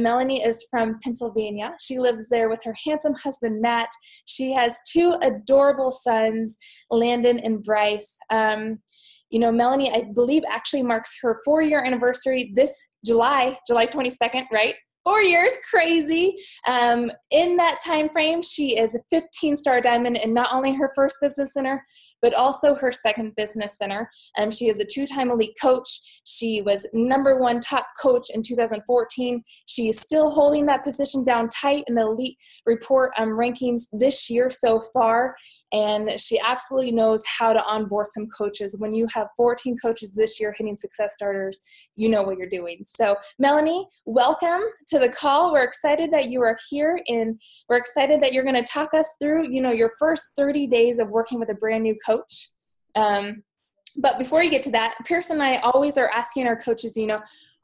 Melanie is from Pennsylvania. She lives there with her handsome husband, Matt. She has two adorable sons, Landon and Bryce. Melanie, I believe, actually marks her 4-year anniversary this July 22nd, right? 4 years, crazy. In that time frame, she is a 15-star diamond in not only her first business center, but also her second business center. She is a 2-time elite coach. She was #1 top coach in 2014. She is still holding that position down tight in the elite report rankings this year so far. And she absolutely knows how to onboard some coaches. When you have 14 coaches this year hitting success starters, you know what you're doing. So Melanie, welcome to the call. We're excited that you are here, and we're excited that you're going to talk us through, your first 30 days of working with a brand new coach. But before we get to that, Pierce and I always are asking our coaches,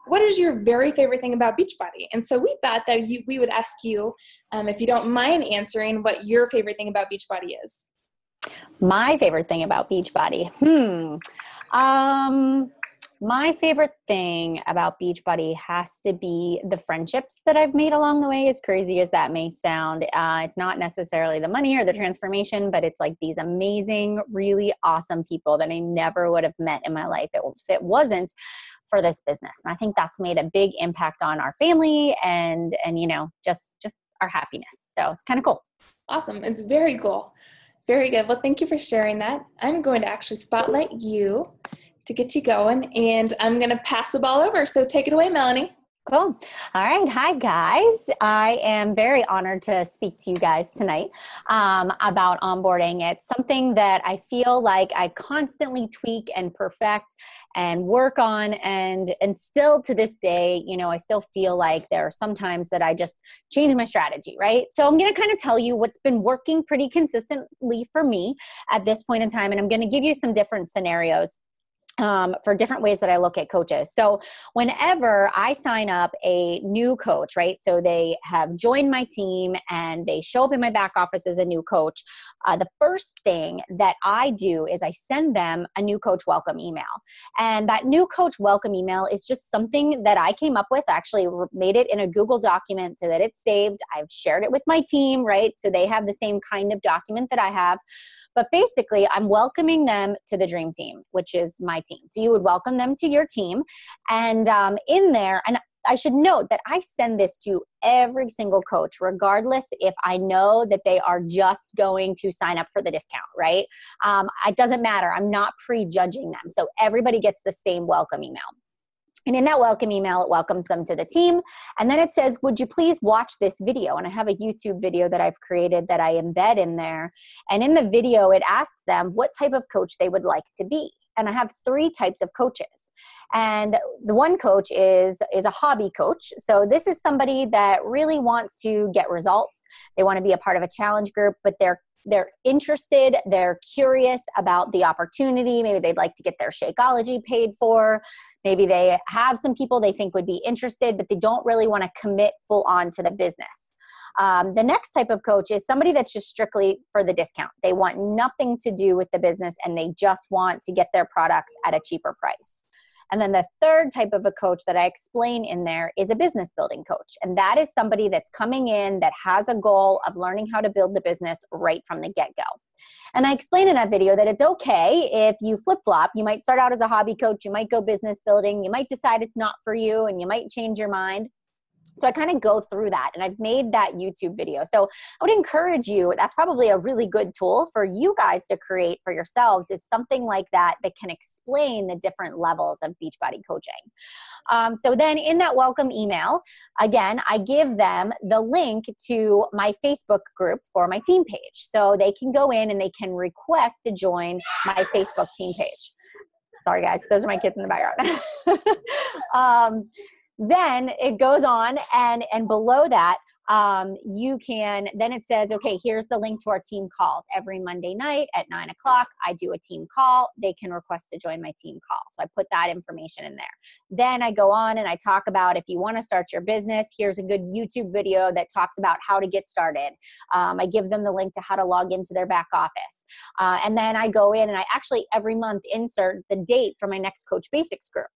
what is your very favorite thing about Beachbody? And so we thought that we would ask you, if you don't mind answering, what your favorite thing about Beachbody is. My favorite thing about Beachbody? My favorite thing about Beachbody has to be the friendships that I've made along the way, as crazy as that may sound. It's not necessarily the money or the transformation, but it's like these amazing, really awesome people that I never would have met in my life if it wasn't for this business. And I think that's made a big impact on our family and just our happiness. So it's kind of cool. Awesome. It's very cool. Very good. Well, thank you for sharing that. I'm going to actually spotlight you to get you going, and I'm going to pass the ball over. So take it away, Melanie. Cool. All right. Hi, guys. I am very honored to speak to you guys tonight about onboarding. It's something that I feel like I constantly tweak and perfect and work on. And still to this day, I still feel like there are some times that I just change my strategy, right? So I'm going to kind of tell you what's been working pretty consistently for me at this point in time. And I'm going to give you some different scenarios for different ways that I look at coaches. So whenever I sign up a new coach, right? So they have joined my team and they show up in my back office as a new coach. The first thing that I do is I send them a new coach welcome email. And that new coach welcome email is just something that I came up with. I actually made it in a Google document so that it's saved. I've shared it with my team, right? So they have the same kind of document that I have. But basically, I'm welcoming them to the dream team, which is my team. So you would welcome them to your team. And in there, and I should note that I send this to every single coach, regardless if I know that they are just going to sign up for the discount, right? It doesn't matter. I'm not prejudging them. So everybody gets the same welcome email. And in that welcome email, it welcomes them to the team. And then it says, would you please watch this video? And I have a YouTube video that I've created that I embed in there. And in the video, it asks them what type of coach they would like to be. And I have 3 types of coaches. And the one coach is a hobby coach. So this is somebody that really wants to get results. They want to be a part of a challenge group, but they're interested, they're curious about the opportunity. Maybe they'd like to get their Shakeology paid for. Maybe they have some people they think would be interested, but they don't really want to commit full on to the business. The next type of coach is somebody that's just strictly for the discount. They want nothing to do with the business and they just want to get their products at a cheaper price. And then the third type of a coach that I explain in there is a business building coach. And that is somebody that's coming in that has a goal of learning how to build the business right from the get-go. And I explain in that video that it's okay if you flip-flop. You might start out as a hobby coach. You might go business building. You might decide it's not for you and you might change your mind. So I kind of go through that, and I've made that YouTube video. So I would encourage you, that's probably a really good tool for you guys to create for yourselves, is something like that that can explain the different levels of Beachbody coaching. So then in that welcome email, again, I give them the link to my Facebook group for my team page. So they can go in and they can request to join my Facebook team page. Sorry guys, those are my kids in the background. Then it goes on, and below that, then it says, okay, here's the link to our team calls. Every Monday night at 9 o'clock, I do a team call. They can request to join my team call. So I put that information in there. Then I go on and I talk about, if you want to start your business, here's a good YouTube video that talks about how to get started. I give them the link to how to log into their back office. And then I go in and I actually every month insert the date for my next Coach Basics group.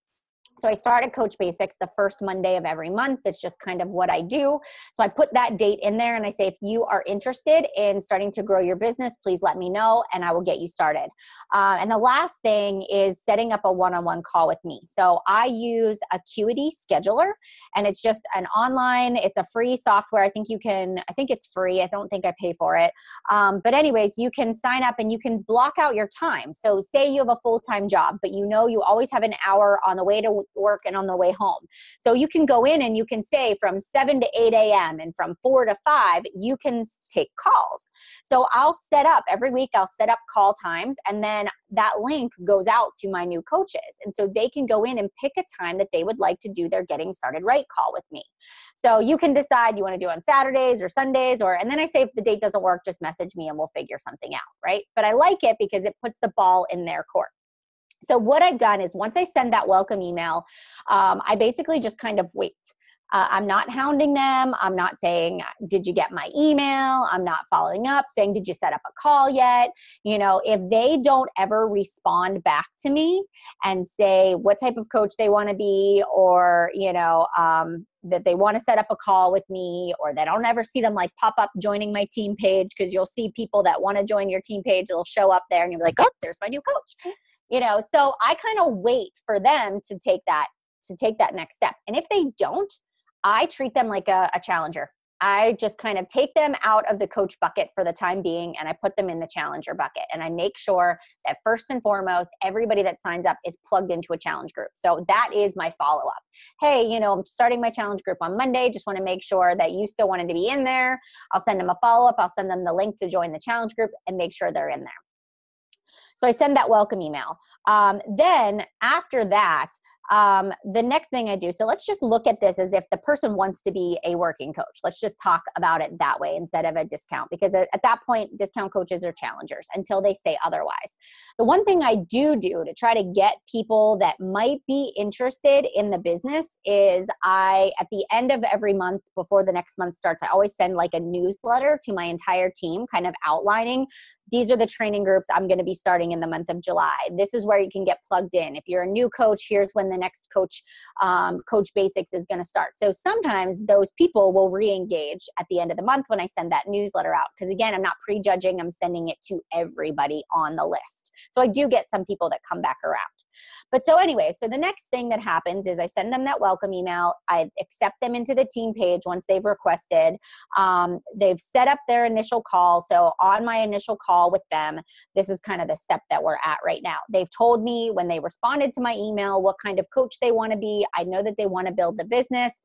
So I started Coach Basics the first Monday of every month. It's just kind of what I do. So I put that date in there and I say, if you are interested in starting to grow your business, please let me know and I will get you started. And the last thing is setting up a one-on-one call with me. So I use Acuity Scheduler, and it's just an online, it's a free software. I think it's free. I don't think I pay for it. But anyways, you can sign up and you can block out your time. So say you have a full-time job, but you know you always have an hour on the way to work and on the way home. So you can go in and you can say from 7 to 8 a.m. and from 4 to 5, you can take calls. So I'll set up every week, I'll set up call times, and then that link goes out to my new coaches. And so they can go in and pick a time that they would like to do their Getting Started Right call with me. So you can decide you want to do it on Saturdays or Sundays, and then I say if the date doesn't work, just message me and we'll figure something out, right? But I like it because it puts the ball in their court. So what I've done is once I send that welcome email, I basically just kind of wait. I'm not hounding them. I'm not saying, did you get my email? I'm not following up saying, did you set up a call yet? If they don't ever respond back to me and say what type of coach they want to be, or, that they want to set up a call with me, or that I don't ever see them like pop up joining my team page, because you'll see people that want to join your team page, they'll show up there and you'll be like, oh, there's my new coach. So I kind of wait for them to take that next step. And if they don't, I treat them like a challenger. I just kind of take them out of the coach bucket for the time being, and I put them in the challenger bucket. And I make sure that first and foremost, everybody that signs up is plugged into a challenge group. So that is my follow-up. Hey, I'm starting my challenge group on Monday. Just want to make sure that you still wanted to be in there. I'll send them a follow-up. I'll send them the link to join the challenge group and make sure they're in there. So I send that welcome email. Then after that, the next thing I do, so let's just look at this as if the person wants to be a working coach. Let's just talk about it that way instead of a discount, because at that point, discount coaches are challengers until they say otherwise. The one thing I do to try to get people that might be interested in the business is at the end of every month before the next month starts, I always send like a newsletter to my entire team, kind of outlining, these are the training groups I'm going to be starting in the month of July. This is where you can get plugged in. If you're a new coach, here's when the next Coach Basics is going to start. So sometimes those people will re-engage at the end of the month when I send that newsletter out. Because again, I'm not prejudging, I'm sending it to everybody on the list. So I do get some people that come back around. But so anyway, so the next thing that happens is I send them that welcome email. I accept them into the team page once they've requested. They've set up their initial call. So on my initial call with them, this is kind of the step that we're at right now. They've told me when they responded to my email what kind of coach they want to be. I know that they want to build the business.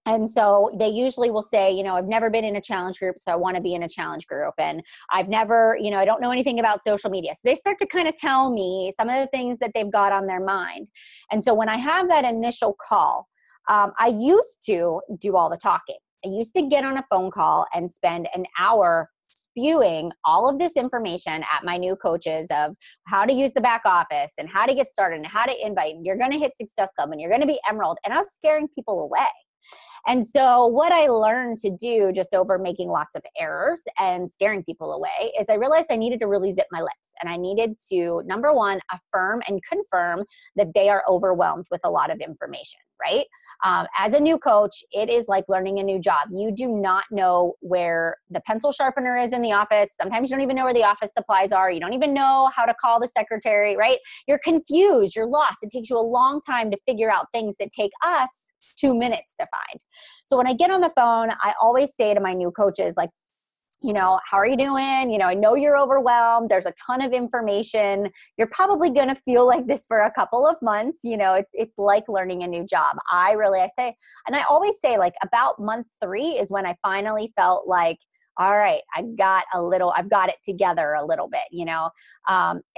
And so they usually will say, I've never been in a challenge group, so I want to be in a challenge group. And I've never, I don't know anything about social media. So they start to kind of tell me some of the things that they've got on their mind. And so when I have that initial call, I used to do all the talking. I used to get on a phone call and spend an hour spewing all of this information at my new coaches of how to use the back office and how to get started and how to invite. And you're going to hit Success Club and you're going to be Emerald. And I was scaring people away. And so what I learned to do just over making lots of errors and scaring people away is I realized I needed to really zip my lips, and I needed to, number one, affirm and confirm that they are overwhelmed with a lot of information, right? As a new coach, it is like learning a new job. You do not know where the pencil sharpener is in the office. Sometimes you don't even know where the office supplies are. You don't even know how to call the secretary, right? You're confused. You're lost. It takes you a long time to figure out things that take us 2 minutes to find. So when I get on the phone, I always say to my new coaches, like, how are you doing? I know you're overwhelmed. There's a ton of information. You're probably going to feel like this for a couple of months. It's like learning a new job. I say, and I always say like about month 3 is when I finally felt like, all right, I've got it together a little bit,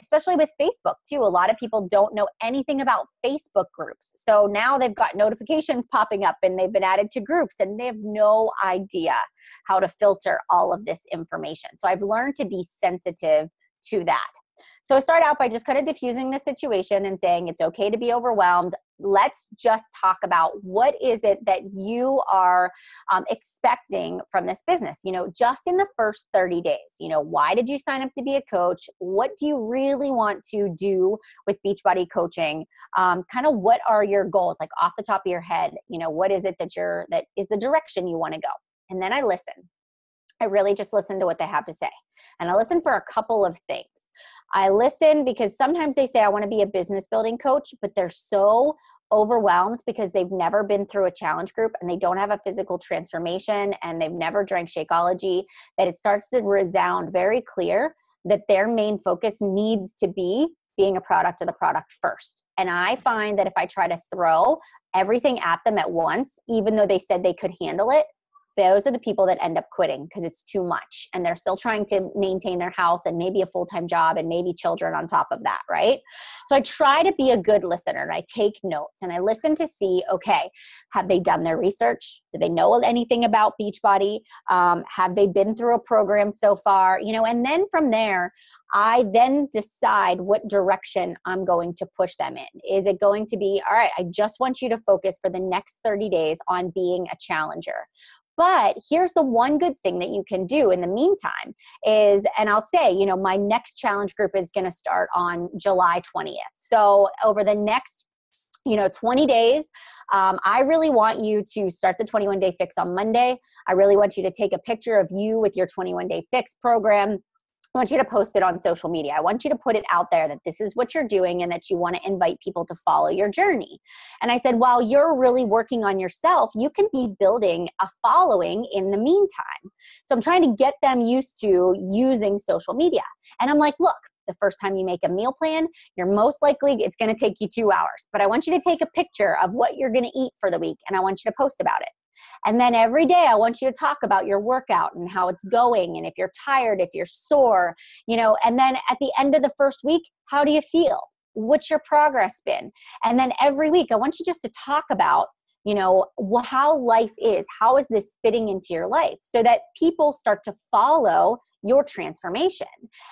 especially with Facebook too. A lot of people don't know anything about Facebook groups. So now they've got notifications popping up and they've been added to groups and they have no idea how to filter all of this information. So I've learned to be sensitive to that. So I start out by just kind of diffusing the situation and saying it's okay to be overwhelmed. Let's just talk about what is it that you are expecting from this business, just in the first 30 days. Why did you sign up to be a coach? What do you really want to do with Beachbody coaching? Kind of what are your goals, like off the top of your head? What is it that is the direction you want to go? And then I listen. I really just listen to what they have to say. And I listen for a couple of things. I listen because sometimes they say, I want to be a business building coach, but they're so overwhelmed because they've never been through a challenge group and they don't have a physical transformation and they've never drank Shakeology, that it starts to resound very clear that their main focus needs to be being a product of the product first. And I find that if I try to throw everything at them at once, even though they said they could handle it, those are the people that end up quitting because it's too much and they're still trying to maintain their house and maybe a full-time job and maybe children on top of that, right? So I try to be a good listener and I take notes and I listen to see, okay, have they done their research? Do they know anything about Beachbody? Have they been through a program so far? And then from there, I then decide what direction I'm going to push them in. Is it going to be, all right, I just want you to focus for the next 30 days on being a challenger. But here's the one good thing that you can do in the meantime is, and I'll say, my next challenge group is going to start on July 20th. So over the next 20 days, I really want you to start the 21-day fix on Monday. I really want you to take a picture of you with your 21-day fix program. I want you to post it on social media. I want you to put it out there that this is what you're doing and that you want to invite people to follow your journey. And I said, while you're really working on yourself, you can be building a following in the meantime. So I'm trying to get them used to using social media. And I'm like, look, the first time you make a meal plan, you're most likely, it's going to take you 2 hours. But I want you to take a picture of what you're going to eat for the week. And I want you to post about it. And then every day I want you to talk about your workout and how it's going and if you're tired, if you're sore, and then at the end of the first week, how do you feel? What's your progress been? And then every week I want you just to talk about, how life is. How is this fitting into your life? So that people start to follow your transformation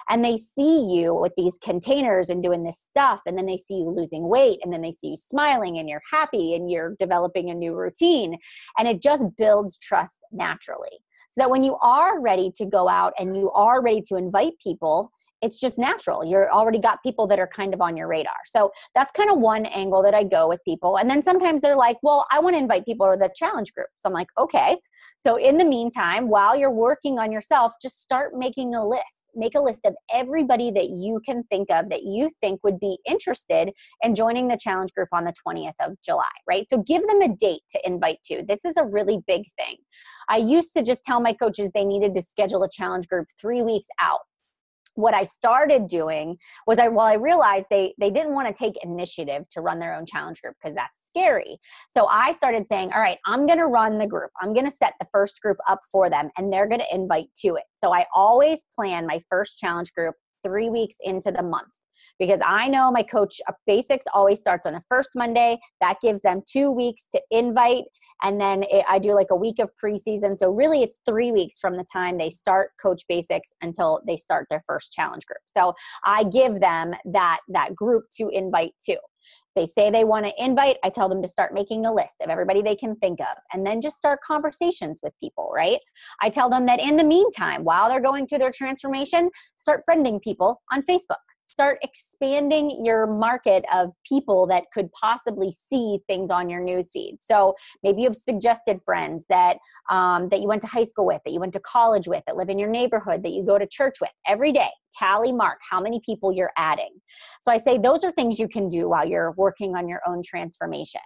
and they see you with these containers and doing this stuff. And then they see you losing weight and then they see you smiling and you're happy and you're developing a new routine. And it just builds trust naturally. So that when you are ready to go out and you are ready to invite people, it's just natural. You're already got people that are kind of on your radar. So that's kind of one angle that I go with people. And then sometimes they're like, well, I want to invite people to the challenge group. So I'm like, okay. So in the meantime, while you're working on yourself, just start making a list. Make a list of everybody that you can think of that you think would be interested in joining the challenge group on the 20th of July, right? So give them a date to invite to. This is a really big thing. I used to just tell my coaches they needed to schedule a challenge group 3 weeks out. What I started doing was I realized they didn't want to take initiative to run their own challenge group because that's scary. So I started saying, all right, I'm going to run the group. I'm going to set the first group up for them and they're going to invite to it. So I always plan my first challenge group 3 weeks into the month because I know my coach basics always starts on the first Monday. That gives them 2 weeks to invite. And then I do like a week of preseason. So really it's 3 weeks from the time they start Coach Basics until they start their first challenge group. So I give them that group to invite to. They say they want to invite, I tell them to start making a list of everybody they can think of and then just start conversations with people, right? I tell them that in the meantime, while they're going through their transformation, start friending people on Facebook. Start expanding your market of people that could possibly see things on your newsfeed. So maybe you have suggested friends that you went to high school with, that you went to college with, that live in your neighborhood, that you go to church with every day. Tally mark how many people you're adding. So I say those are things you can do while you're working on your own transformation.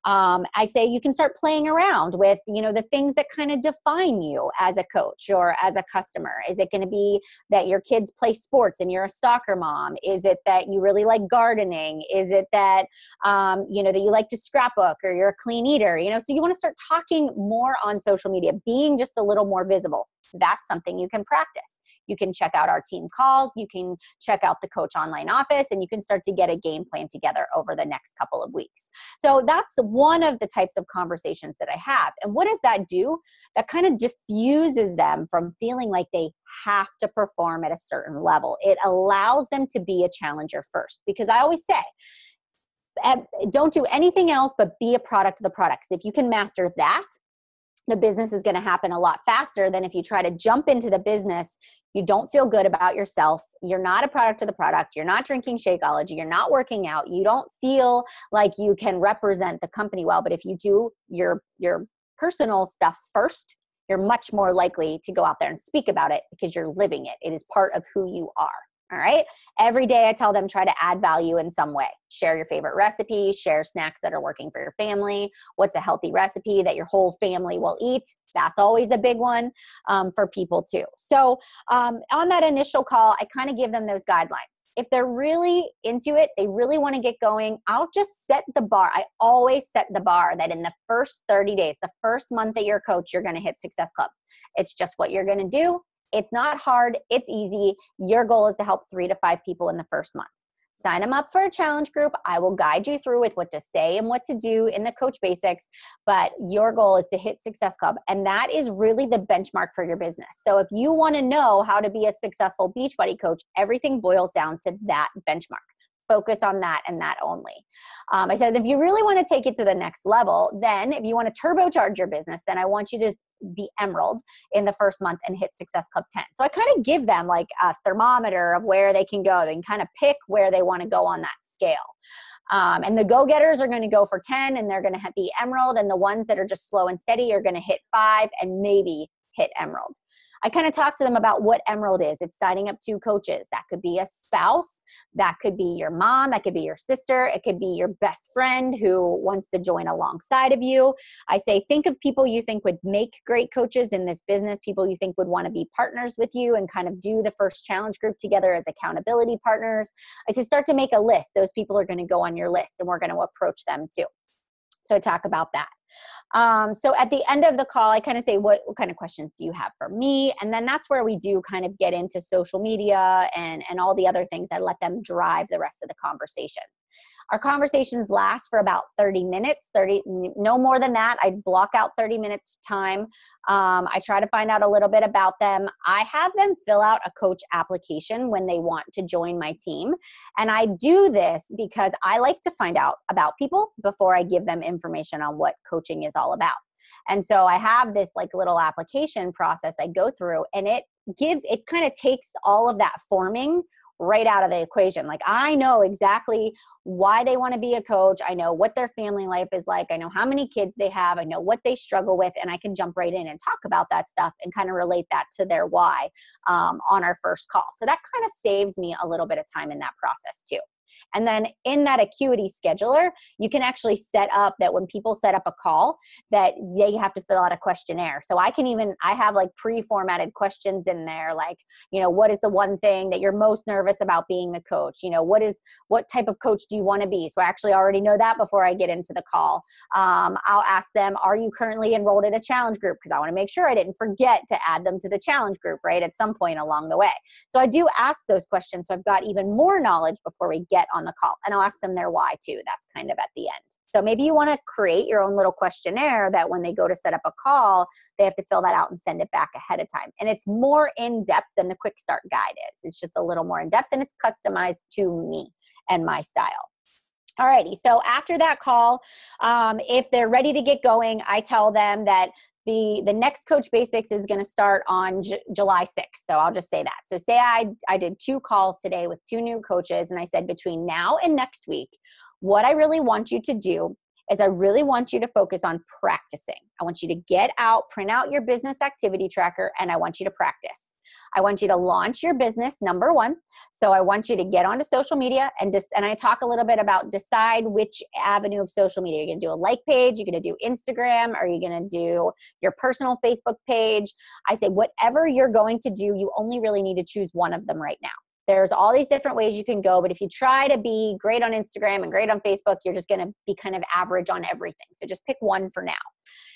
I say you can start playing around with, the things that kind of define you as a coach or as a customer. Is it going to be that your kids play sports and you're a soccer mom? Is it that you really like gardening? Is it that, that you like to scrapbook or you're a clean eater? So you want to start talking more on social media, being just a little more visible. That's something you can practice. You can check out our team calls. You can check out the Coach Online Office, and you can start to get a game plan together over the next couple of weeks. So that's one of the types of conversations that I have. And what does that do? That kind of diffuses them from feeling like they have to perform at a certain level. It allows them to be a challenger first, because I always say, don't do anything else but be a product of the products. If you can master that, the business is going to happen a lot faster than if you try to jump into the business. You don't feel good about yourself. You're not a product of the product. You're not drinking Shakeology. You're not working out. You don't feel like you can represent the company well. But if you do your personal stuff first, you're much more likely to go out there and speak about it because you're living it. It is part of who you are. All right. Every day I tell them, try to add value in some way. Share your favorite recipe, share snacks that are working for your family. What's a healthy recipe that your whole family will eat? That's always a big one for people too. So on that initial call, I kind of give them those guidelines. If they're really into it, they really want to get going, I'll just set the bar. I always set the bar that in the first 30 days, the first month that you're a coach, you're going to hit Success Club. It's just what you're going to do. It's not hard. It's easy. Your goal is to help 3 to 5 people in the first month. Sign them up for a challenge group. I will guide you through with what to say and what to do in the Coach Basics, but your goal is to hit Success Club. And that is really the benchmark for your business. So if you want to know how to be a successful Beachbody coach, everything boils down to that benchmark. Focus on that and that only. I said, if you really want to take it to the next level, then if you want to turbocharge your business, then I want you to be Emerald in the first month and hit Success Club 10. So I kind of give them like a thermometer of where they can go. They can kind of pick where they want to go on that scale. And the go-getters are going to go for 10 and they're going to be Emerald. And the ones that are just slow and steady are going to hit 5 and maybe hit Emerald. I kind of talk to them about what Emerald is. It's signing up 2 coaches. That could be a spouse. That could be your mom. That could be your sister. It could be your best friend who wants to join alongside of you. I say, think of people you think would make great coaches in this business, people you think would want to be partners with you and kind of do the first challenge group together as accountability partners. I say, start to make a list. Those people are going to go on your list and we're going to approach them too. So I talk about that. So at the end of the call, I kind of say, what kind of questions do you have for me? And then that's where we do kind of get into social media and all the other things. I let them drive the rest of the conversation. Our conversations last for about 30 minutes, no more than that. I block out 30 minutes time. I try to find out a little bit about them. I have them fill out a coach application when they want to join my team. And I do this because I like to find out about people before I give them information on what coaching is all about. And so I have this like little application process I go through, and it kind of takes all of that forming right out of the equation. Like I know exactly why they want to be a coach. I know what their family life is like. I know how many kids they have. I know what they struggle with. And I can jump right in and talk about that stuff and kind of relate that to their why on our first call. So that kind of saves me a little bit of time in that process too. And then in that Acuity scheduler, you can actually set up that when people set up a call that they have to fill out a questionnaire. So I have like pre-formatted questions in there, like, what is the one thing that you're most nervous about being the coach? What type of coach do you want to be? So I actually already know that before I get into the call. I'll ask them, are you currently enrolled in a challenge group? Because I want to make sure I didn't forget to add them to the challenge group, right? At some point along the way. So I do ask those questions. So I've got even more knowledge before we get on the call, and I'll ask them their why too. That's kind of at the end. So maybe you want to create your own little questionnaire that when they go to set up a call, they have to fill that out and send it back ahead of time. And it's more in depth than the quick start guide is. It's just a little more in depth and it's customized to me and my style. Alrighty, so after that call, if they're ready to get going, I tell them that the next Coach Basics is going to start on July 6th. So I'll just say that. So say I did 2 calls today with 2 new coaches, and I said between now and next week, what I really want you to do is I really want you to focus on practicing. I want you to get out, print out your business activity tracker, and I want you to practice. I want you to launch your business, number 1. So I want you to get onto social media and I talk a little bit about decide which avenue of social media. You're going to do a like page, you're going to do Instagram, or you're going to do your personal Facebook page. I say whatever you're going to do, you only really need to choose one of them right now. There's all these different ways you can go, but if you try to be great on Instagram and great on Facebook, you're just going to be kind of average on everything. So just pick one for now.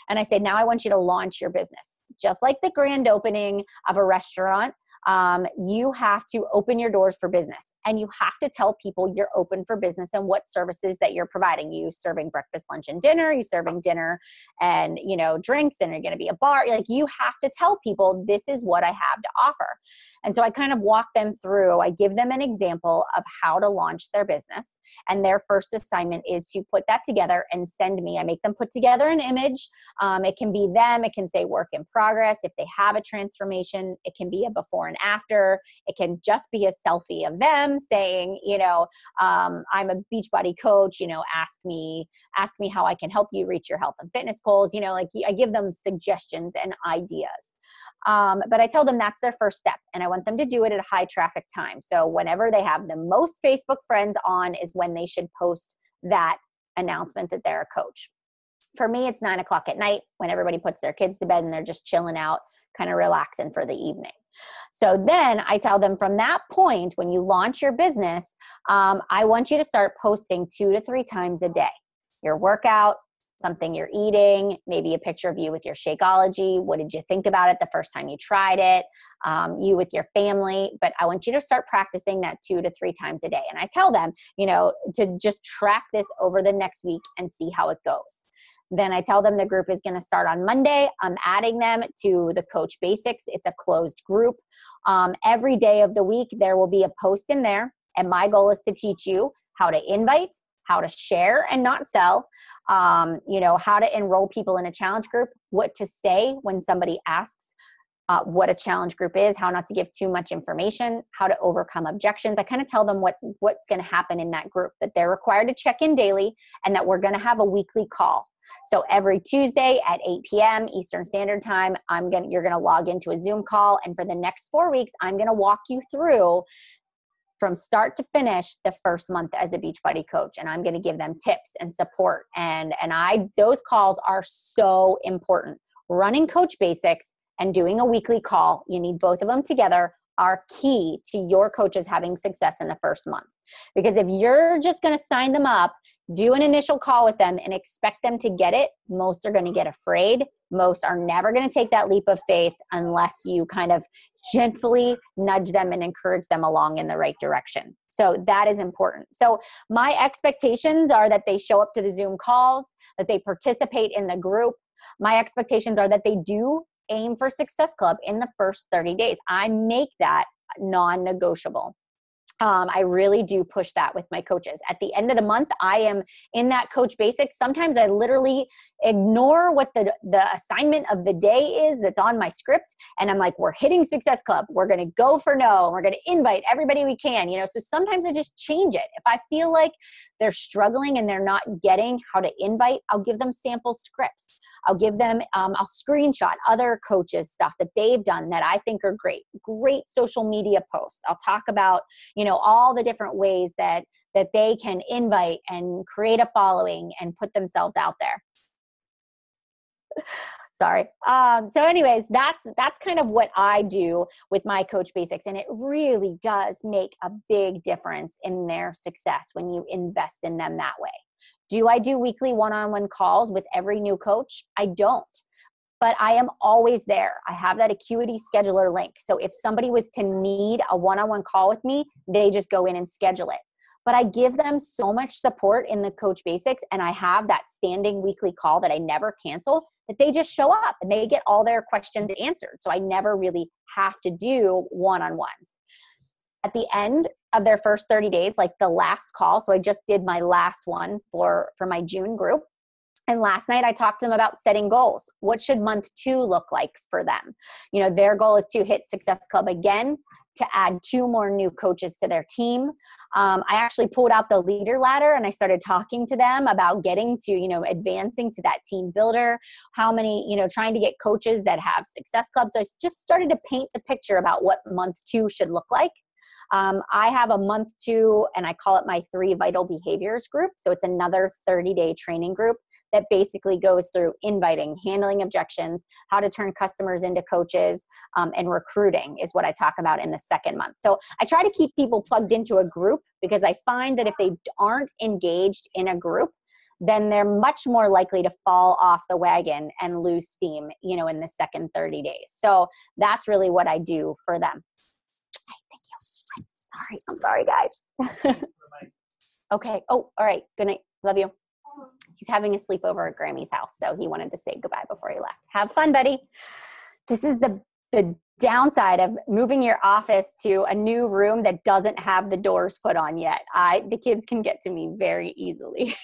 And I say, now I want you to launch your business. Just like the grand opening of a restaurant, You have to open your doors for business, and you have to tell people you're open for business and what services that you're providing. You serving breakfast, lunch, and dinner, you serving dinner and, drinks, and you're going to be a bar. Like, you have to tell people this is what I have to offer. And so I kind of walk them through, I give them an example of how to launch their business. And their first assignment is to put that together and send me. I make them put together an image. It can be them. It can say work in progress. If they have a transformation, it can be a before and after. It can just be a selfie of them saying, I'm a Beachbody coach, ask me how I can help you reach your health and fitness goals. I give them suggestions and ideas. But I tell them that's their first step, and I want them to do it at a high traffic time. So whenever they have the most Facebook friends on is when they should post that announcement that they're a coach. For me, it's 9:00 at night when everybody puts their kids to bed and they're just chilling out, kind of relaxing for the evening. So then I tell them from that point, when you launch your business, I want you to start posting 2 to 3 times a day. Your workout, something you're eating, maybe a picture of you with your Shakeology. What did you think about it the first time you tried it? You with your family. But I want you to start practicing that 2 to 3 times a day. And I tell them, to just track this over the next week and see how it goes. Then I tell them the group is going to start on Monday. I'm adding them to the Coach Basics. It's a closed group. Every day of the week, there will be a post in there. And my goal is to teach you how to invite, how to share and not sell, how to enroll people in a challenge group, what to say when somebody asks what a challenge group is, how not to give too much information, how to overcome objections. I kind of tell them what's going to happen in that group, that they're required to check in daily and that we're going to have a weekly call. So every Tuesday at 8 p.m. Eastern Standard Time, you're going to log into a Zoom call. And for the next 4 weeks, I'm going to walk you through from start to finish the first month as a Beachbody coach. And I'm going to give them tips and support. And those calls are so important. Running Coach Basics and doing a weekly call, you need both of them together, are key to your coaches having success in the first month. Because if you're just going to sign them up, do an initial call with them and expect them to get it, most are going to get afraid. Most are never going to take that leap of faith unless you kind of gently nudge them and encourage them along in the right direction. So that is important. So my expectations are that they show up to the Zoom calls, that they participate in the group. My expectations are that they do aim for Success Club in the first 30 days. I make that non-negotiable. I really do push that with my coaches. At the end of the month, I am in that Coach Basics. Sometimes I literally ignore what the assignment of the day is that's on my script. And I'm like, we're hitting Success Club. We're going to go for no. We're going to invite everybody we can, So sometimes I just change it. If I feel like they're struggling and they're not getting how to invite, I'll give them sample scripts. I'll give them, I'll screenshot other coaches' stuff that they've done that I think are great social media posts. I'll talk about, all the different ways that they can invite and create a following and put themselves out there. Sorry. So anyways, that's kind of what I do with my Coach Basics. And it really does make a big difference in their success when you invest in them that way. Do I do weekly one-on-one calls with every new coach? I don't, but I am always there. I have that Acuity scheduler link. So if somebody was to need a one-on-one call with me, they just go in and schedule it. But I give them so much support in the Coach Basics, and I have that standing weekly call that I never cancel, that they just show up and they get all their questions answered. So I never really have to do one-on-ones. At the end of their first 30 days, like the last call, so I just did my last one for my June group. And last night I talked to them about setting goals. What should month 2 look like for them? Their goal is to hit Success Club again, to add 2 more new coaches to their team. I actually pulled out the leader ladder and I started talking to them about getting to, advancing to that team builder, how many, trying to get coaches that have Success Club. So I just started to paint the picture about what month 2 should look like. I have a month 2, and I call it my 3 vital behaviors group. So it's another 30-day training group that basically goes through inviting, handling objections, how to turn customers into coaches, and recruiting is what I talk about in the second month. So I try to keep people plugged into a group because I find that if they aren't engaged in a group, then they're much more likely to fall off the wagon and lose steam, in the second 30 days. So that's really what I do for them. I'm sorry, guys. Okay. Oh, all right. Good night. Love you. He's having a sleepover at Grammy's house, so he wanted to say goodbye before he left. Have fun, buddy. This is the downside of moving your office to a new room that doesn't have the doors put on yet. The kids can get to me very easily.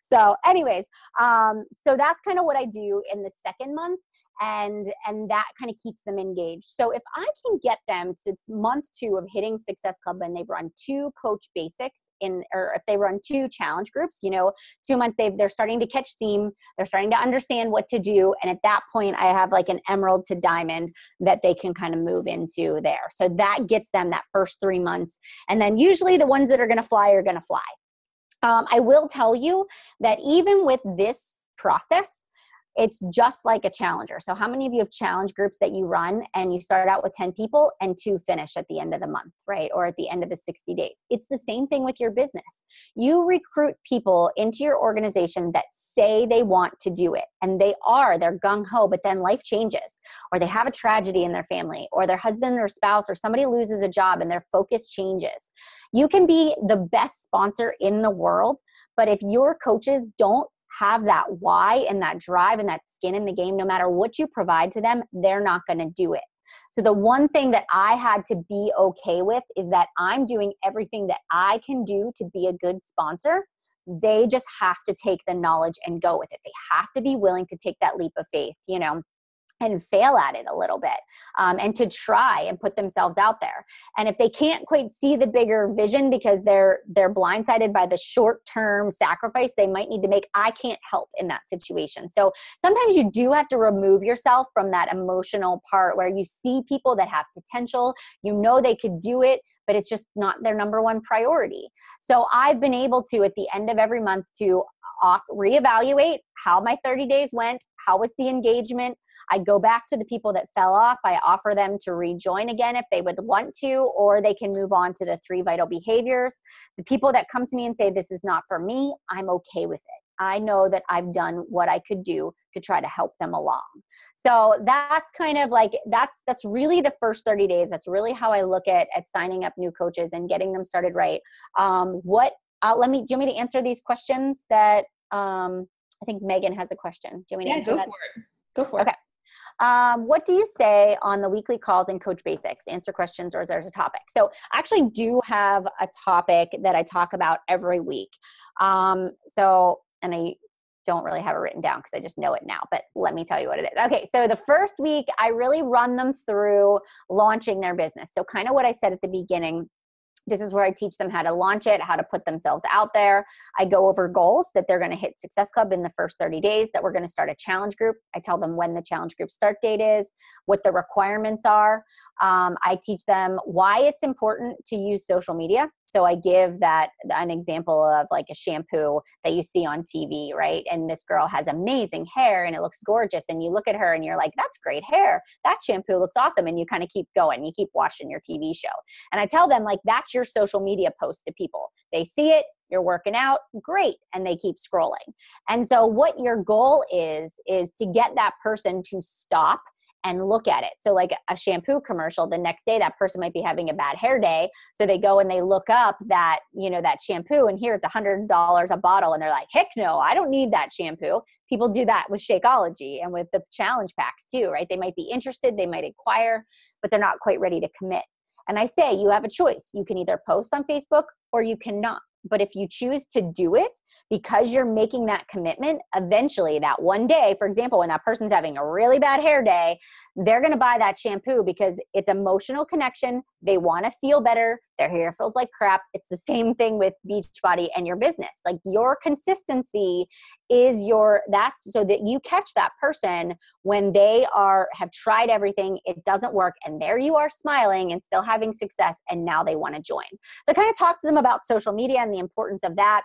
So anyways, so that's kind of what I do in the second month. And that kind of keeps them engaged. So if I can get them to month 2 of hitting Success Club and they've run 2 coach basics or if they run 2 challenge groups, 2 months, they're starting to catch steam. They're starting to understand what to do. And at that point, I have like an emerald to diamond that they can kind of move into there. So that gets them that first 3 months. And then usually the ones that are going to fly are going to fly. I will tell you that even with this process, it's just like a challenger. So how many of you have challenge groups that you run and you start out with 10 people and 2 finish at the end of the month, right? Or at the end of the 60 days. It's the same thing with your business. You recruit people into your organization that say they want to do it. And they're gung-ho, but then life changes. Or they have a tragedy in their family, or their husband or spouse or somebody loses a job and their focus changes. You can be the best sponsor in the world, but if your coaches don't have that why and that drive and that skin in the game, no matter what you provide to them, they're not going to do it. So the one thing that I had to be okay with is that I'm doing everything that I can do to be a good sponsor. They just have to take the knowledge and go with it. They have to be willing to take that leap of faith, and fail at it a little bit, and to try and put themselves out there. And if they can't quite see the bigger vision because they're blindsided by the short-term sacrifice they might need to make, I can't help in that situation. So sometimes you do have to remove yourself from that emotional part where you see people that have potential, they could do it, but it's just not their number one priority. So I've been able to, at the end of every month, to reevaluate how my 30 days went, how was the engagement. I go back to the people that fell off. I offer them to rejoin again if they would want to, or they can move on to the 3 vital behaviors. The people that come to me and say, this is not for me, I'm okay with it. I know that I've done what I could do to try to help them along. So that's kind of like, that's really the first 30 days. That's really how I look at signing up new coaches and getting them started right. Do you want me to answer these questions that, I think Megan has a question. Do you want me to answer that? Go for it. Okay. What do you say on the weekly calls in Coach Basics? Answer questions, or is there a topic? So I actually do have a topic that I talk about every week. And I don't really have it written down because I just know it now, but let me tell you what it is. Okay. So the first week I really run them through launching their business. So kind of what I said at the beginning. This is where I teach them how to launch it, how to put themselves out there. I go over goals that they're going to hit Success Club in the first 30 days, that we're going to start a challenge group. I tell them when the challenge group start date is, what the requirements are. I teach them why it's important to use social media. So I give an example of like a shampoo that you see on TV, right? And this girl has amazing hair and it looks gorgeous. And you look at her and you're like, that's great hair. That shampoo looks awesome. And you kind of keep going. You keep watching your TV show. And I tell them, like, that's your social media post to people. They see it, you're working out, great. And they keep scrolling. And so what your goal is to get that person to stop and look at it. So like a shampoo commercial, the next day that person might be having a bad hair day. So they go and they look up that shampoo, and here it's $100 a bottle. And they're like, heck no, I don't need that shampoo. People do that with Shakeology and with the challenge packs too, right? They might be interested, they might inquire, but they're not quite ready to commit. And I say, you have a choice. You can either post on Facebook or you cannot. But if you choose to do it because you're making that commitment, eventually that one day, for example, when that person's having a really bad hair day, they're going to buy that shampoo because it's emotional connection. They want to feel better. Their hair feels like crap. It's the same thing with Beachbody and your business. Like, your consistency is that's so that you catch that person when they have tried everything, it doesn't work, and there you are smiling and still having success, and now they want to join. So I kind of talk to them about social media and the importance of that.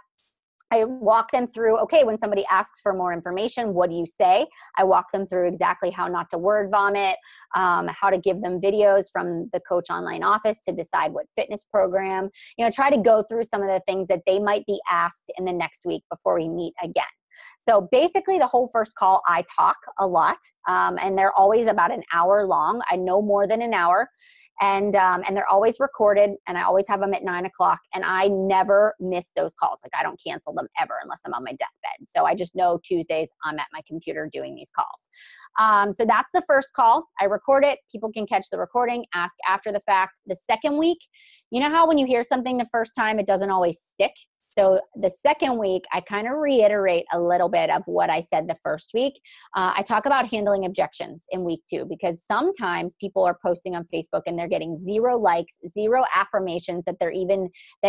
I walk them through, okay, when somebody asks for more information, what do you say? I walk them through exactly how not to word vomit, how to give them videos from the Coach Online office to decide what fitness program, try to go through some of the things that they might be asked in the next week before we meet again. So basically the whole first call, I talk a lot, and they're always about an hour long. I know more than an hour. And they're always recorded, and I always have them at 9 o'clock, and I never miss those calls. Like I don't cancel them ever unless I'm on my deathbed. So I just know Tuesdays I'm at my computer doing these calls. So that's the first call. I record it. People can catch the recording, ask after the fact. The second week, you know how when you hear something the first time, it doesn't always stick? So the second week, I kind of reiterate a little bit of what I said the first week. I talk about handling objections in week 2, because sometimes people are posting on Facebook and they're getting 0 likes, 0 affirmations that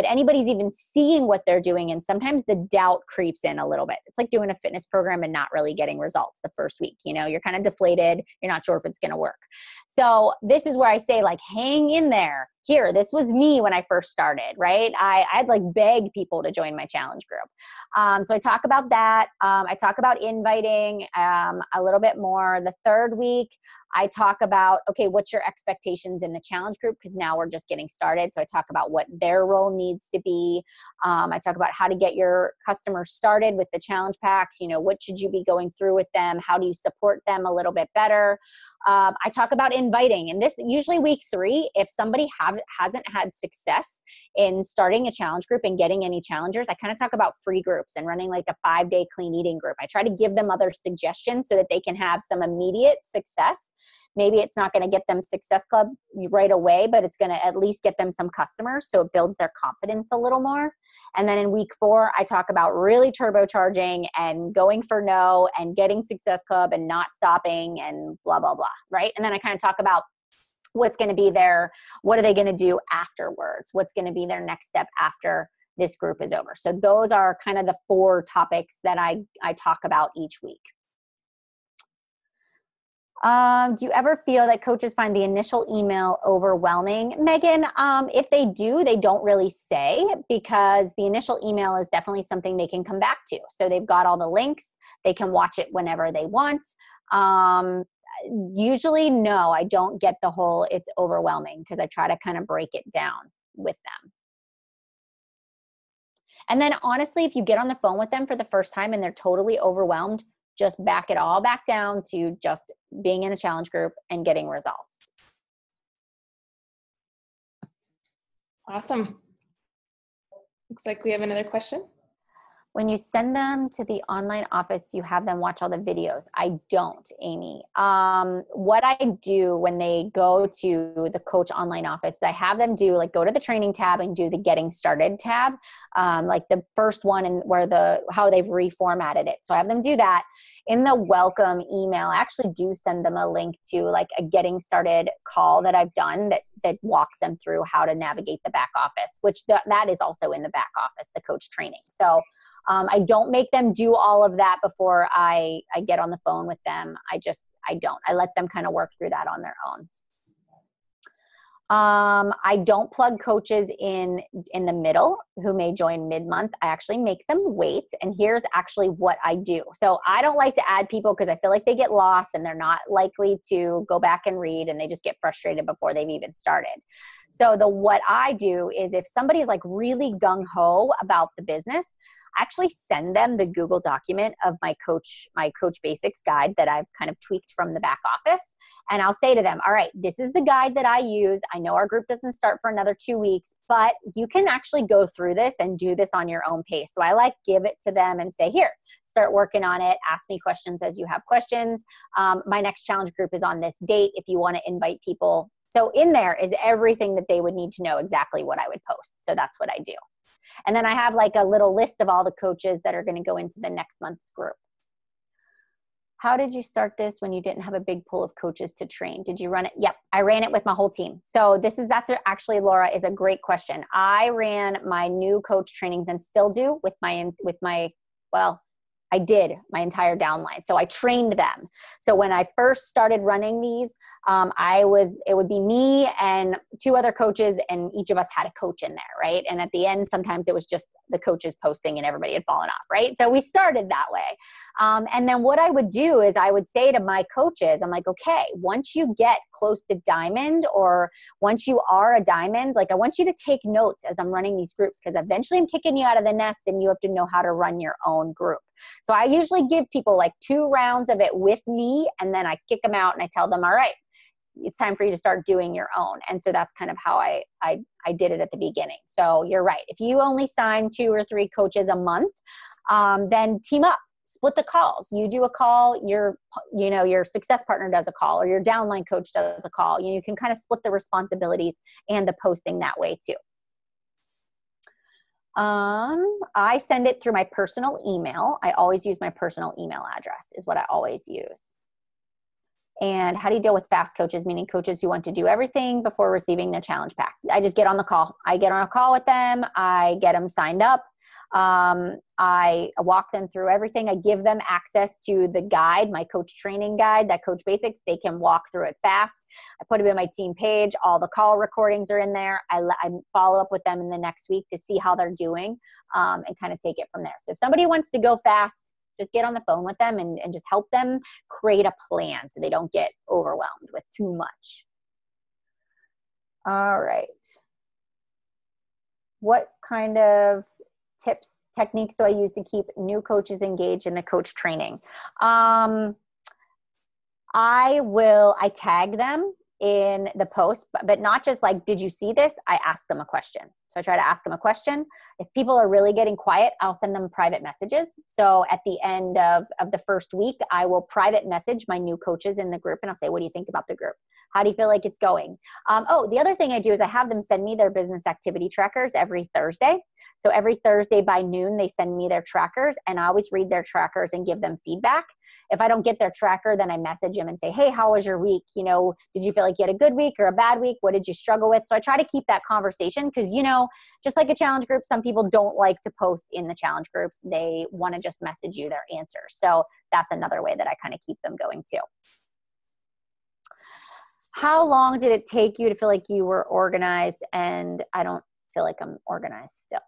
anybody's even seeing what they're doing. And sometimes the doubt creeps in a little bit. It's like doing a fitness program and not really getting results the first week. You know, you're kind of deflated. You're not sure if it's going to work. So this is where I say, like, hang in there. Here, this was me when I first started, right? I'd like beg people to join my challenge group. So I talk about that. I talk about inviting a little bit more. The third week, I talk about, okay, what's your expectations in the challenge group? Because now we're just getting started. So I talk about what their role needs to be. I talk about how to get your customers started with the challenge packs. You know, what should you be going through with them? How do you support them a little bit better? I talk about inviting, and this usually week 3, if somebody hasn't had success in starting a challenge group and getting any challengers, I kind of talk about free groups and running like a 5-day clean eating group. I try to give them other suggestions so that they can have some immediate success. Maybe it's not going to get them Success Club right away, but it's going to at least get them some customers, so it builds their confidence a little more. And then in week 4, I talk about really turbocharging and going for no and getting Success Club and not stopping and blah, blah, blah, right? And then I kind of talk about what's going to be what are they going to do afterwards? What's going to be their next step after this group is over? So those are kind of the 4 topics that I talk about each week. Do you ever feel that coaches find the initial email overwhelming? Megan, if they do, they don't really say, because the initial email is definitely something they can come back to. So they've got all the links. They can watch it whenever they want. Usually, no, I don't get the whole it's overwhelming, because I try to kind of break it down with them. And then honestly, if you get on the phone with them for the first time and they're totally overwhelmed, just back it all back down to just being in a challenge group and getting results. Awesome. Looks like we have another question. When you send them to the online office, do you have them watch all the videos? I don't, Amy. What I do when they go to the coach online office, I have them go to the training tab and do the getting started tab, like the first one, and how they've reformatted it. So I have them do that. In the welcome email, I actually do send them a link to like a getting started call that I've done that walks them through how to navigate the back office, which that is also in the back office, the coach training. So I don't make them do all of that before I get on the phone with them. I don't. I let them kind of work through that on their own. I don't plug coaches in the middle who may join mid-month. I actually make them wait. And here's actually what I do. So I don't like to add people because I feel like they get lost and they're not likely to go back and read, and they just get frustrated before they've even started. So what I do is, if somebody is like really gung-ho about the business, I actually send them the Google document of my coach basics guide that I've kind of tweaked from the back office. And I'll say to them, all right, this is the guide that I use. I know our group doesn't start for another 2 weeks, but you can actually go through this and do this on your own pace. So I give it to them and say, here, start working on it. Ask me questions as you have questions. My next challenge group is on this date if you want to invite people. So in there is everything that they would need to know, exactly what I would post. So that's what I do. And then I have like a little list of all the coaches that are going to go into the next month's group. How did you start this when you didn't have a big pool of coaches to train? Did you run it? Yep, I ran it with my whole team. So that's actually, Laura, is a great question. I ran my new coach trainings and still do I did my entire downline. So I trained them. So when I first started running these, it would be me and 2 other coaches, and each of us had a coach in there, right? And at the end, sometimes it was just the coaches posting and everybody had fallen off, right? So we started that way. And then what I would do is I would say to my coaches, I'm like, okay, once you get close to diamond, or once you are a diamond, like I want you to take notes as I'm running these groups, because eventually I'm kicking you out of the nest and you have to know how to run your own group. So I usually give people like 2 rounds of it with me, and then I kick them out and I tell them, all right, it's time for you to start doing your own. And so that's kind of how I did it at the beginning. So you're right. If you only sign 2 or 3 coaches a month, then team up, split the calls. You do a call, your success partner does a call, or your downline coach does a call. You can kind of split the responsibilities and the posting that way too. I send it through my personal email. I always use my personal email address is what I always use. And how do you deal with fast coaches, meaning coaches who want to do everything before receiving the challenge pack? I just get on the call. I get on a call with them. I get them signed up. I walk them through everything. I give them access to the guide, my coach training guide, that Coach Basics. They can walk through it fast. I put it in my team page. All the call recordings are in there. I follow up with them in the next week to see how they're doing, and kind of take it from there. So if somebody wants to go fast, just get on the phone with them and just help them create a plan so they don't get overwhelmed with too much. All right. What kind of tips, techniques do I use to keep new coaches engaged in the coach training? I tag them in the post, but not just like, did you see this? I ask them a question. So I try to ask them a question. If people are really getting quiet, I'll send them private messages. So at the end of the first week, I will private message my new coaches in the group, and I'll say, what do you think about the group? How do you feel like it's going? The other thing I do is I have them send me their business activity trackers every Thursday. So every Thursday by noon, they send me their trackers, and I always read their trackers and give them feedback. If I don't get their tracker, then I message them and say, hey, how was your week? Did you feel like you had a good week or a bad week? What did you struggle with? So I try to keep that conversation because, just like a challenge group, some people don't like to post in the challenge groups. They want to just message you their answers. So that's another way that I kind of keep them going too. How long did it take you to feel like you were organized? And I don't feel like I'm organized still.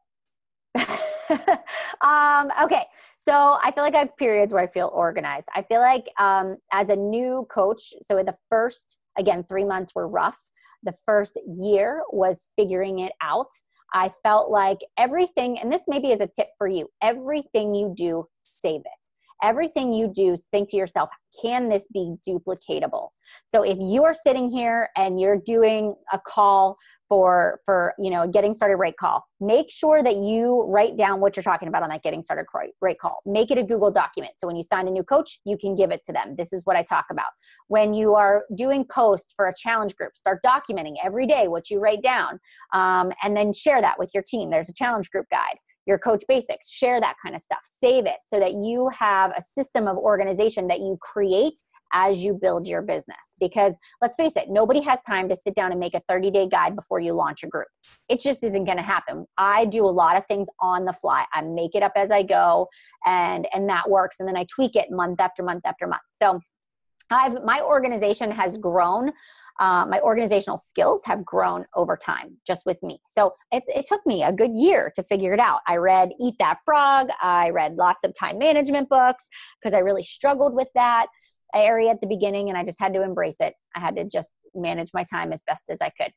Okay. So I feel like I have periods where I feel organized. I feel like, as a new coach, so in the first, again, 3 months were rough. The first year was figuring it out. I felt like everything, and this maybe is a tip for you, everything you do, save it. Everything you do, think to yourself, can this be duplicatable? So if you're sitting here and you're doing a call for a getting started rate call, make sure that you write down what you're talking about on that getting started rate call. Make it a Google document. So when you sign a new coach, you can give it to them. This is what I talk about. When you are doing posts for a challenge group, start documenting every day what you write down, and then share that with your team. There's a challenge group guide. Your Coach Basics, share that kind of stuff. Save it so that you have a system of organization that you create as you build your business. Because let's face it, nobody has time to sit down and make a 30-day guide before you launch a group. It just isn't going to happen. I do a lot of things on the fly. I make it up as I go, and that works. And then I tweak it month after month after month. So my organization has grown. My organizational skills have grown over time just with me. So it took me a good year to figure it out. I read Eat That Frog. I read lots of time management books because I really struggled with that area at the beginning, and I just had to embrace it. I had to just manage my time as best as I could.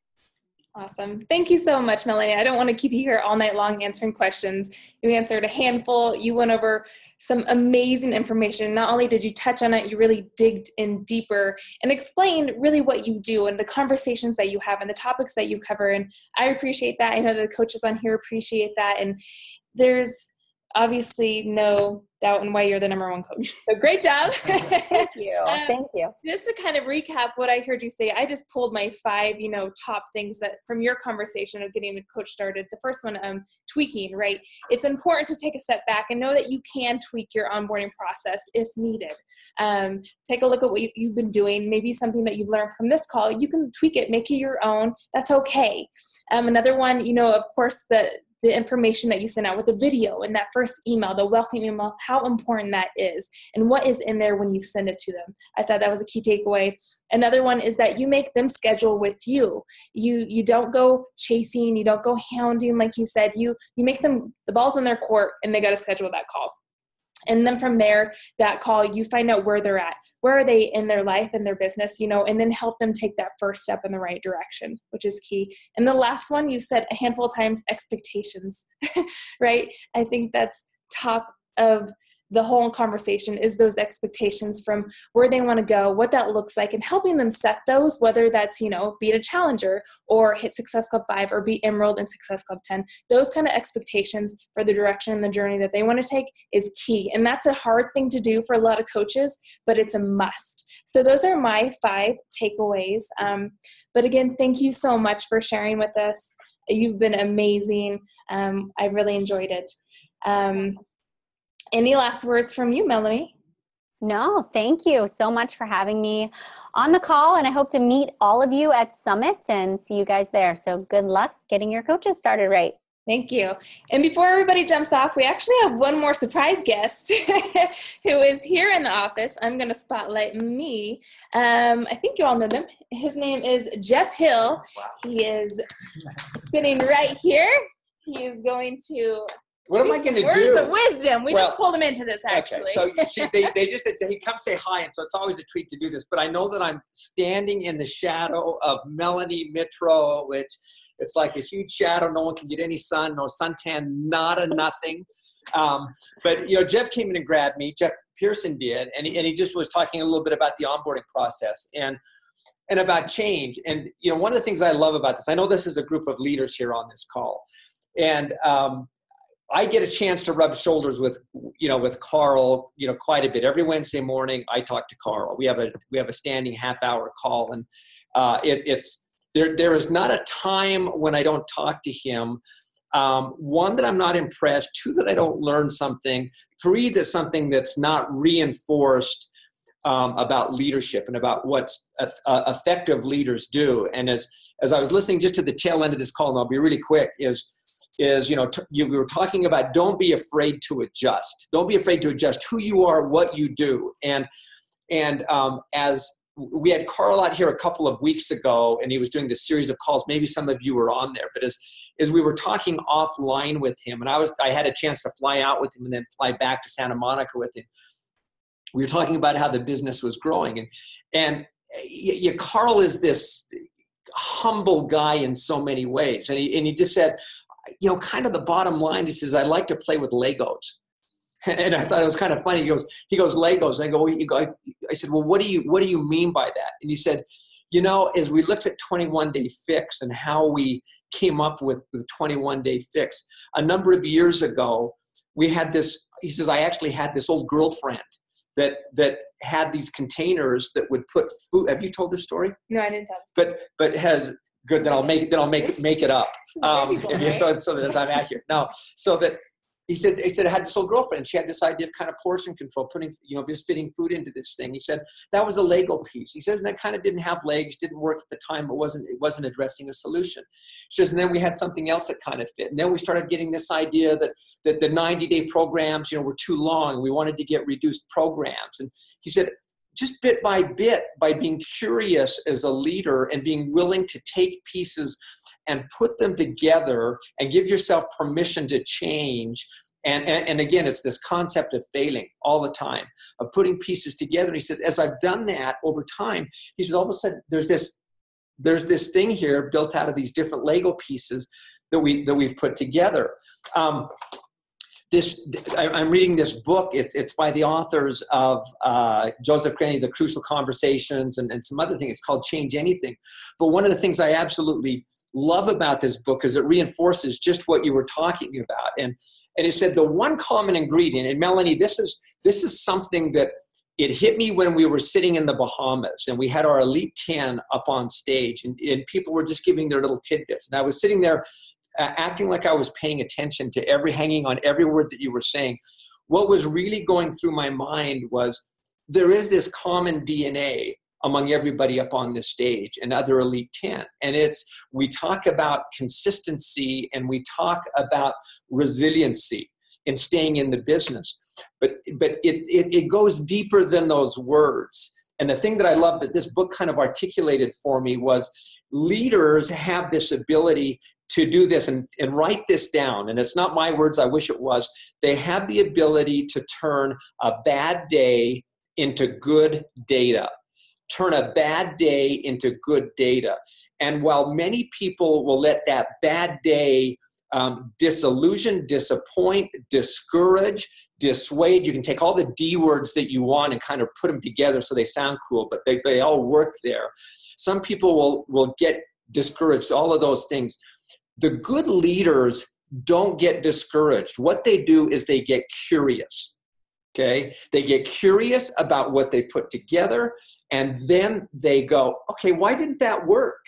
Awesome. Thank you so much, Melanie. I don't want to keep you here all night long answering questions. You answered a handful. You went over some amazing information. Not only did you touch on it, you really digged in deeper and explained really what you do and the conversations that you have and the topics that you cover. And I appreciate that. I know the coaches on here appreciate that. And there's obviously no doubt in why you're the number one coach. So great job. Thank you. Thank you. Just to kind of recap what I heard you say, I just pulled my 5, top things that from your conversation of getting the coach started. The first one, tweaking, right? It's important to take a step back and know that you can tweak your onboarding process if needed. Take a look at what you've been doing. Maybe something that you've learned from this call, you can tweak it, make it your own. That's okay. Another one, of course, the information that you send out with the video and that first email, the welcome email, how important that is and what is in there when you send it to them. I thought that was a key takeaway. Another one is that you make them schedule with you. You don't go chasing, you don't go hounding like you said. You make them, the ball's in their court and they got to schedule that call. And then from there, that call, you find out where they're at. Where are they in their life and their business, and then help them take that first step in the right direction, which is key. And the last one, you said a handful of times, expectations, right? I think that's top of the whole conversation is those expectations from where they want to go, what that looks like, and helping them set those, whether that's, be a challenger or hit Success Club 5 or be Emerald in Success Club 10. Those kind of expectations for the direction and the journey that they want to take is key. And that's a hard thing to do for a lot of coaches, but it's a must. So those are my 5 takeaways. But again, thank you so much for sharing with us. You've been amazing. I've really enjoyed it. Any last words from you, Melanie? No, thank you so much for having me on the call. And I hope to meet all of you at Summit and see you guys there. So good luck getting your coaches started right. Thank you. And before everybody jumps off, we actually have one more surprise guest who is here in the office. I'm going to spotlight me. I think you all know them. His name is Jeff Hill. Wow. He is sitting right here. He is going to... What am I going to do? Words of wisdom. We just pulled him into this, actually. Okay, so they just said, hey, come say hi. And so it's always a treat to do this. But I know that I'm standing in the shadow of Melanie Mitro, which it's like a huge shadow. No one can get any sun, no suntan, not a nothing. But, Jeff came in and grabbed me. Jeff Pearson did. And he just was talking a little bit about the onboarding process and about change. And, one of the things I love about this, I know this is a group of leaders here on this call. And, I get a chance to rub shoulders with Carl, quite a bit. Every Wednesday morning, I talk to Carl. We have a standing half-hour call, and there is not a time when I don't talk to him. 1, that I'm not impressed. 2, that I don't learn something. 3, that's something that's not reinforced about leadership and about what effective leaders do. And as I was listening just to the tail end of this call, and I'll be really quick, we were talking about don't be afraid to adjust. Don't be afraid to adjust who you are, what you do. And as we had Carl out here a couple of weeks ago, and he was doing this series of calls. Maybe some of you were on there, but as we were talking offline with him, and I had a chance to fly out with him and then fly back to Santa Monica with him. We were talking about how the business was growing, and Carl is this humble guy in so many ways, and he just said, kind of the bottom line, he says, I like to play with Legos. And I thought it was kind of funny. He goes, Legos. And I said, well, what do you mean by that? And he said, as we looked at 21-day fix and how we came up with the 21-day fix, a number of years ago, we had this, he says, I actually had this old girlfriend that had these containers that would put food. Have you told this story? No, I didn't tell this. But has, good, then I'll make it up. So that as I'm accurate. No, so that he said I had this old girlfriend. She had this idea of kind of portion control, putting, just fitting food into this thing. He said that was a Lego piece. He says, and that kind of didn't have legs, didn't work at the time. It wasn't addressing a solution. He says, and then we had something else that kind of fit. And then we started getting this idea that the 90-day programs, were too long. We wanted to get reduced programs. And he said, just bit by bit, by being curious as a leader and being willing to take pieces and put them together and give yourself permission to change. And again, it's this concept of failing all the time, of putting pieces together. And he says, as I've done that over time, he says, all of a sudden there's this thing here built out of these different Lego pieces that we've put together. I'm reading this book. It's by the authors of Joseph Grenny, The Crucial Conversations, and some other things. It's called Change Anything. But one of the things I absolutely love about this book is it reinforces just what you were talking about. And it said the one common ingredient, and Melanie, this is something that it hit me when we were sitting in the Bahamas and we had our Elite 10 up on stage and people were just giving their little tidbits. And I was sitting there acting like I was paying attention to hanging on every word that you were saying. What was really going through my mind was there is this common DNA among everybody up on this stage and other Elite 10. And we talk about consistency and we talk about resiliency in staying in the business. But it goes deeper than those words. And the thing that I love that this book kind of articulated for me was leaders have this ability to do this and write this down. And it's not my words, I wish it was. They have the ability to turn a bad day into good data. Turn a bad day into good data. And while many people will let that bad day disillusion, disappoint, discourage, dissuade. You can take all the D words that you want and kind of put them together so they sound cool, but they all work there. Some people will get discouraged, all of those things. The good leaders don't get discouraged. What they do is they get curious. Okay, they get curious about what they put together, and then they go, okay, why didn't that work?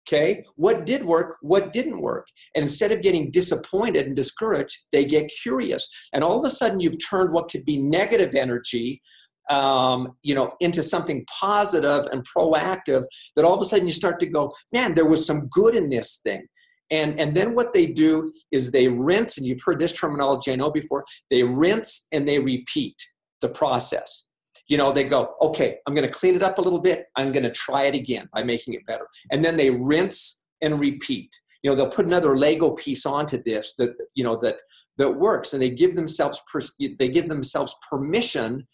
Okay, what did work? What didn't work? And instead of getting disappointed and discouraged, they get curious. And all of a sudden, you've turned what could be negative energy, into something positive and proactive. That all of a sudden you start to go, man, there was some good in this thing. And then what they do is they rinse, and you've heard this terminology I know before, they rinse and they repeat the process. They go, okay, I'm going to clean it up a little bit. I'm going to try it again by making it better. And then they rinse and repeat. They'll put another Lego piece onto this that works, and they give themselves permission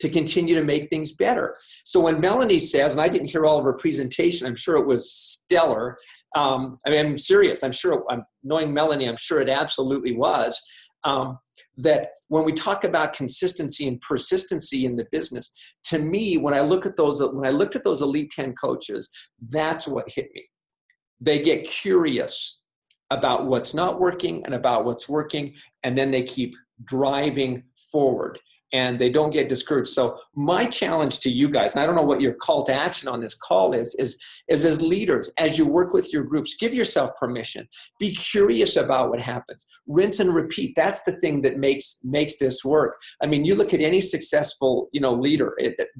to continue to make things better. So when Melanie says, and I didn't hear all of her presentation, I'm sure it was stellar. I'm serious. I'm sure, knowing Melanie, I'm sure it absolutely was. That when we talk about consistency and persistency in the business, to me, when I looked at those Elite 10 coaches, that's what hit me. They get curious about what's not working and about what's working, and then they keep driving forward. And they don't get discouraged. So my challenge to you guys, and I don't know what your call to action on this call is as leaders, as you work with your groups, give yourself permission. Be curious about what happens. Rinse and repeat. That's the thing that makes this work. I mean, you look at any successful, leader,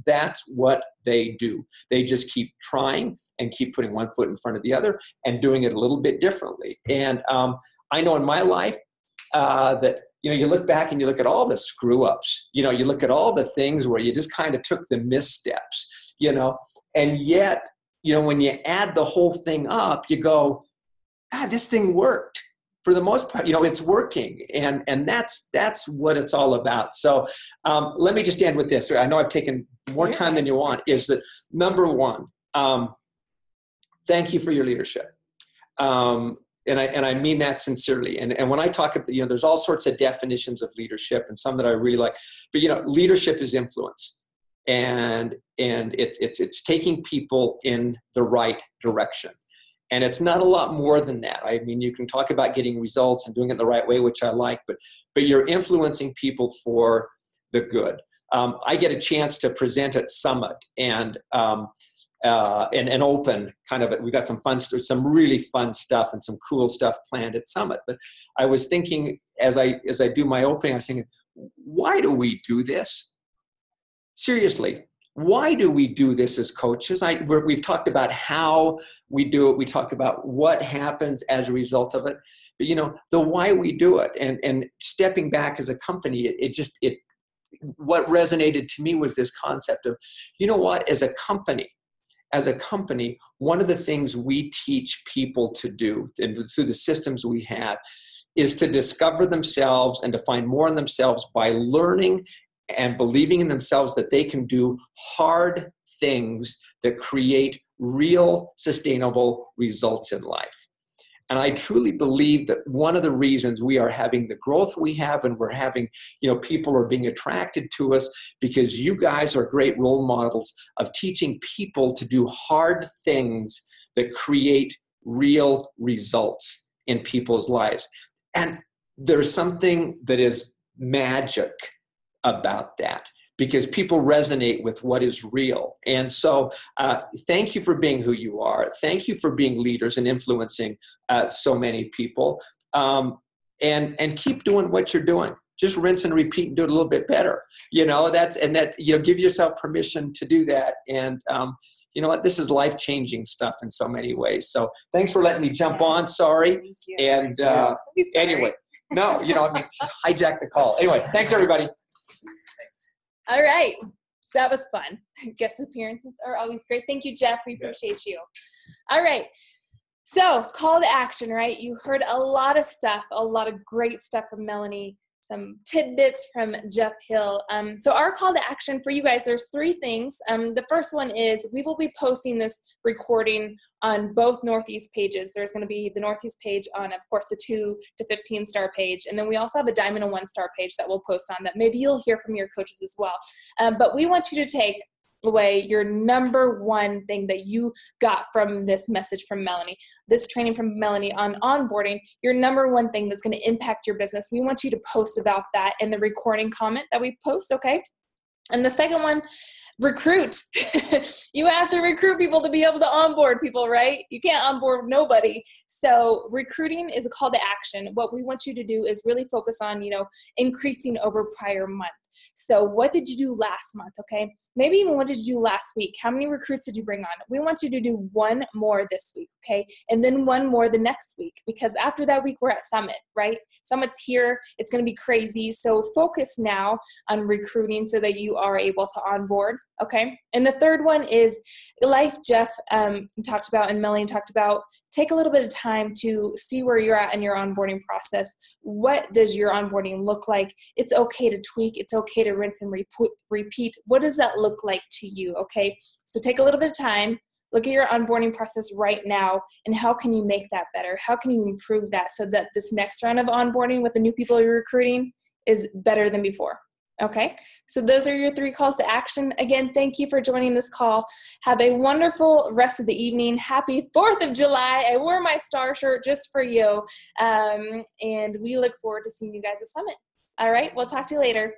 that's what they do. They just keep trying and keep putting one foot in front of the other and doing it a little bit differently. And I know in my life that, you look back and you look at all the screw ups, you look at all the things where you just kind of took the missteps, and yet, when you add the whole thing up, you go, this thing worked for the most part, it's working. And that's what it's all about. So let me just end with this. I know I've taken more time than you want, is that number one, thank you for your leadership. And I mean that sincerely. And when I talk about, there's all sorts of definitions of leadership, and some that I really like. But leadership is influence, and it's taking people in the right direction. And it's not a lot more than that. I mean, you can talk about getting results and doing it the right way, which I like, but you're influencing people for the good. I get a chance to present at Summit, and an open kind of, we got some really fun stuff and some cool stuff planned at Summit. But I was thinking as I do my opening, I was thinking, why do we do this? Seriously, why do we do this as coaches? We've talked about how we do it. We talk about what happens as a result of it. But the why we do it, and stepping back as a company, what resonated to me was this concept of, as a company, one of the things we teach people to do, and through the systems we have, is to discover themselves and to find more in themselves by learning and believing in themselves that they can do hard things that create real, sustainable results in life. And I truly believe that one of the reasons we are having the growth we have, and we're having, people are being attracted to us, because you guys are great role models of teaching people to do hard things that create real results in people's lives. And there's something that is magic about that, because people resonate with what is real. And so thank you for being who you are. Thank you for being leaders and influencing so many people. And keep doing what you're doing. Just rinse and repeat and do it a little bit better. Give yourself permission to do that. And this is life-changing stuff in so many ways. So thanks for letting me jump on. Sorry. And anyway, no, hijack the call. Anyway, thanks everybody. All right. So that was fun. Guest appearances are always great. Thank you, Jeff. We appreciate you. All right. So call to action, right? You heard a lot of stuff, a lot of great stuff from Melanie. tidbits from Jeff Hill. So our call to action for you guys, there's 3 things. The first one is we will be posting this recording on both Northeast pages. There's going to be the Northeast page on, of course, the 2 to 15 star page. And then we also have a Diamond and 1 star page that we'll post on that maybe you'll hear from your coaches as well. But we want you to take away your number 1 thing that you got from this message from Melanie, this training from Melanie on onboarding, your number 1 thing that's going to impact your business. We want you to post about that in the recording comment that we post, okay? And the second one, recruit. You have to recruit people to be able to onboard people, right? You can't onboard nobody. So recruiting is a call to action. What we want you to do is really focus on, increasing over prior month. So what did you do last month, okay? Maybe even what did you do last week? How many recruits did you bring on? We want you to do 1 more this week, okay? And then 1 more the next week, because after that week, we're at Summit, right? Summit's here. It's going to be crazy. So focus now on recruiting so that you are able to onboard, okay? And the third one is, like Jeff talked about and Melanie talked about, take a little bit of time to see where you're at in your onboarding process. What does your onboarding look like? It's okay to tweak. It's okay to rinse and repeat. What does that look like to you, okay? So take a little bit of time, look at your onboarding process right now, and how can you make that better? How can you improve that so that this next round of onboarding with the new people you're recruiting is better than before? Okay, so those are your 3 calls to action. Again, thank you for joining this call. Have a wonderful rest of the evening. Happy 4th of July. I wore my star shirt just for you. And we look forward to seeing you guys at Summit. All right, we'll talk to you later.